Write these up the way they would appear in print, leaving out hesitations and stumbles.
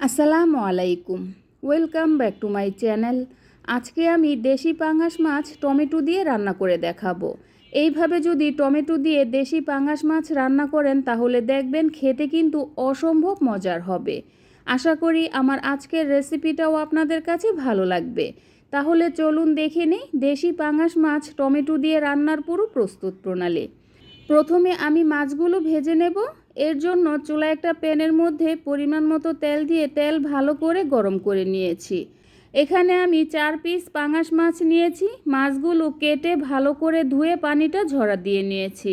আসসালামু আলাইকুম, welcome back to my channel. আজকে আমি দেশি পাঙাশ মাছ টমেটো দিয়ে রান্না করে দেখাবো। এইভাবে যদি টমেটো দিয়ে দেশি পাঙাশ মাছ রান্না করেন তাহলে দেখবেন খেতে কিন্তু অসম্ভব মজার হবে। আশা করি আমার আজকের রেসিপিটাও আপনাদের কাছে ভালো লাগবে। তাহলে চলুন দেখে নিই দেশি পাঙাশ মাছ টমেটো দিয়ে রান্নার পুরো প্রস্তুত প্রণালী। প্রথমে আমি মাছগুলো ভেজে নেব। এর জন্য চুলায় একটা প্যানের মধ্যে পরিমাণ মতো তেল দিয়ে তেল ভালো করে গরম করে নিয়েছি। এখানে আমি 4 পিস পাঙাশ মাছ নিয়েছি। মাছগুলো কেটে ভালো করে ধুয়ে পানিটা ঝরা দিয়ে নিয়েছি।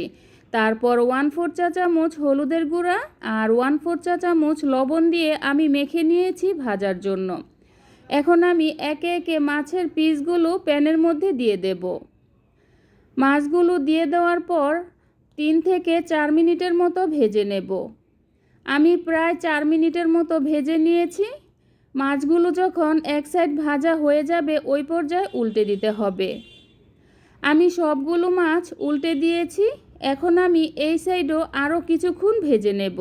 তারপর 1/4 চা চামচ হলুদের গুঁড়া আর 1/4 চা চামচ লবণ দিয়ে আমি মেখে নিয়েছি ভাজার জন্য। এখন আমি একে একে মাছের পিসগুলো প্যানের মধ্যে দিয়ে দেব। মাছগুলো দিয়ে দেওয়ার পর 3 থেকে 4 মিনিটের মতো ভেজে নেব। আমি প্রায় 4 মিনিটের মতো ভেজে নিয়েছি। মাছগুলো যখন এক সাইড ভাজা হয়ে যাবে ওই পর্যায়ে উল্টে দিতে হবে। আমি সবগুলো মাছ উল্টে দিয়েছি। এখন আমি এই সাইডও আরও কিছুক্ষণ ভেজে নেব।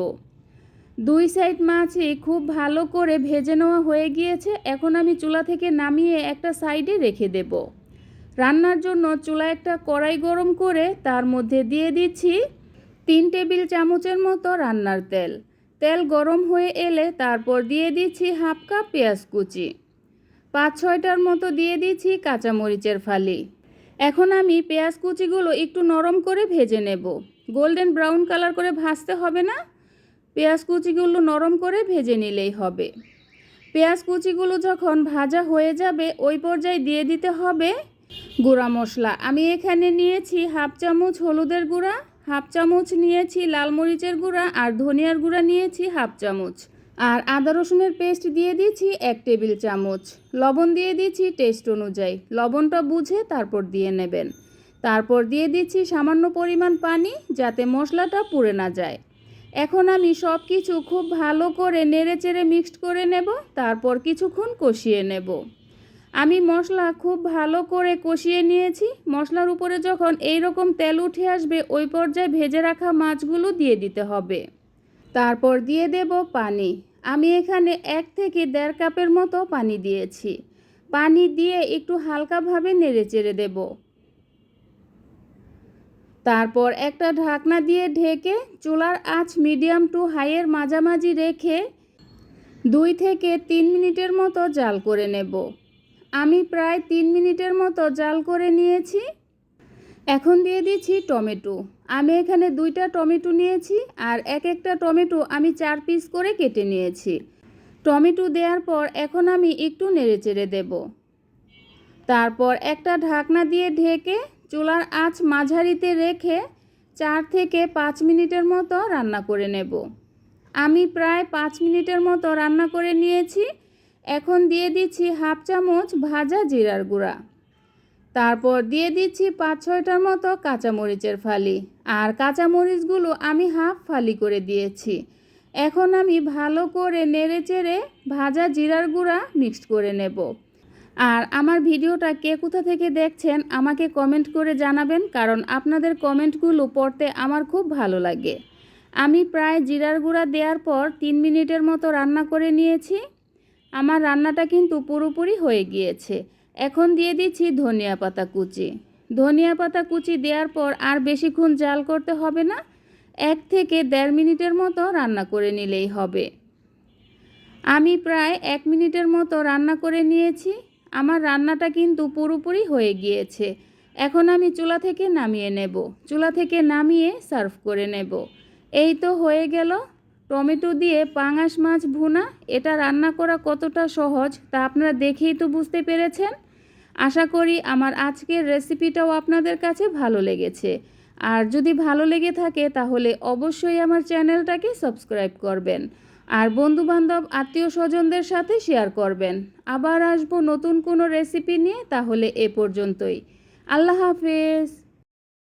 2 সাইড মাছই খুব ভালো করে ভেজে নেওয়া হয়ে গিয়েছে। এখন আমি চুলা থেকে নামিয়ে একটা সাইডে রেখে দেব। রান্নার জন্য চুলায় একটা কড়াই গরম করে তার মধ্যে দিয়ে দিচ্ছি 3 টেবিল চামচের মতো রান্নার তেল। তেল গরম হয়ে এলে তারপর দিয়ে দিচ্ছি হাফ কাপ পেঁয়াজ কুচি, 5-6টার মতো দিয়ে দিচ্ছি কাঁচামরিচের ফালি। এখন আমি পেঁয়াজ কুচিগুলো একটু নরম করে ভেজে নেব। গোল্ডেন ব্রাউন কালার করে ভাজতে হবে না, পেঁয়াজ কুচিগুলো নরম করে ভেজে নিলেই হবে। পেঁয়াজ কুচিগুলো যখন ভাজা হয়ে যাবে ওই পর্যায়ে দিয়ে দিতে হবে গুঁড়া মশলা। আমি এখানে নিয়েছি হাফ চামচ হলুদের গুঁড়া, হাফ চামচ নিয়েছি লাল মরিচের গুঁড়া আর ধনিয়ার গুঁড়া নিয়েছি হাফ চামচ, আর আদা রসুনের পেস্ট দিয়ে দিচ্ছি 1 টেবিল চামচ। লবণ দিয়ে দিচ্ছি টেস্ট অনুযায়ী, লবণটা বুঝে তারপর দিয়ে নেবেন। তারপর দিয়ে দিচ্ছি সামান্য পরিমাণ পানি যাতে মশলাটা পুড়ে না যায়। এখন আমি সব কিছু খুব ভালো করে নেড়েচেড়ে মিক্সড করে নেব, তারপর কিছুক্ষণ কষিয়ে নেব। আমি মশলা খুব ভালো করে কষিয়ে নিয়েছি। মশলার উপরে যখন এই রকম তেল উঠে আসবে ওই পর্যায়ে ভেজে রাখা মাছগুলো দিয়ে দিতে হবে। তারপর দিয়ে দেব পানি। আমি এখানে 1 থেকে 1.5 কাপের মতো পানি দিয়েছি। পানি দিয়ে একটু হালকাভাবে নেড়েচেড়ে দেব। তারপর একটা ঢাকনা দিয়ে ঢেকে চুলার আঁচ মিডিয়াম টু হাইয়ের মাঝামাঝি রেখে 2 থেকে 3 মিনিটের মতো জাল করে নেব। আমি প্রায় 3 মিনিটের মতো জাল করে নিয়েছি। এখন দিয়ে দিচ্ছি টমেটো। আমি এখানে 2টা টমেটো নিয়েছি আর একটা টমেটো আমি 4 পিস করে কেটে নিয়েছি। টমেটো দেওয়ার পর এখন আমি একটু নেড়েচেড়ে দেব। তারপর একটা ঢাকনা দিয়ে ঢেকে চুলার আঁচ মাঝারিতে রেখে 4 থেকে 5 মিনিটের মতো রান্না করে নেব। আমি প্রায় 5 মিনিটের মতো রান্না করে নিয়েছি। এখন দিয়ে দিচ্ছি হাফ চামচ ভাজা জিরার গুঁড়া। তারপর দিয়ে দিচ্ছি 5-6টার মতো কাঁচামরিচের ফালি, আর কাঁচামরিচগুলো আমি হাফ ফালি করে দিয়েছি। এখন আমি ভালো করে নেড়েচেড়ে ভাজা জিরার গুঁড়া মিক্সড করে নেব। আর আমার ভিডিওটা কে কোথা থেকে দেখছেন আমাকে কমেন্ট করে জানাবেন, কারণ আপনাদের কমেন্টগুলো পড়তে আমার খুব ভালো লাগে। আমি প্রায় জিরার গুঁড়া দেওয়ার পর 3 মিনিটের মতো রান্না করে নিয়েছি। আমার রান্নাটা কিন্তু পুরোপুরি হয়ে গিয়েছে। এখন দিয়ে দিচ্ছি ধনিয়া পাতা কুচি। ধনিয়া পাতা কুচি দেওয়ার পর আর বেশিক্ষণ জাল করতে হবে না, 1 থেকে 1.5 মিনিটের মতো রান্না করে নিলেই হবে। আমি প্রায় 1 মিনিটের মতো রান্না করে নিয়েছি। আমার রান্নাটা কিন্তু পুরোপুরি হয়ে গিয়েছে। এখন আমি চুলা থেকে নামিয়ে নেব। চুলা থেকে নামিয়ে সার্ভ করে নেব। এই তো হয়ে গেল টমেটো দিয়ে পাঙাশ মাছ ভুনা। এটা রান্না করা কতটা সহজ তা আপনারা দেখেই তো বুঝতে পেরেছেন। আশা করি আমার আজকের রেসিপিটাও আপনাদের কাছে ভালো লেগেছে। আর যদি ভালো লেগে থাকে তাহলে অবশ্যই আমার চ্যানেলটাকে সাবস্ক্রাইব করবেন আর বন্ধুবান্ধব আত্মীয় স্বজনদের সাথে শেয়ার করবেন। আবার আসবো নতুন কোনো রেসিপি নিয়ে। তাহলে এ পর্যন্তই। আল্লাহ হাফেজ।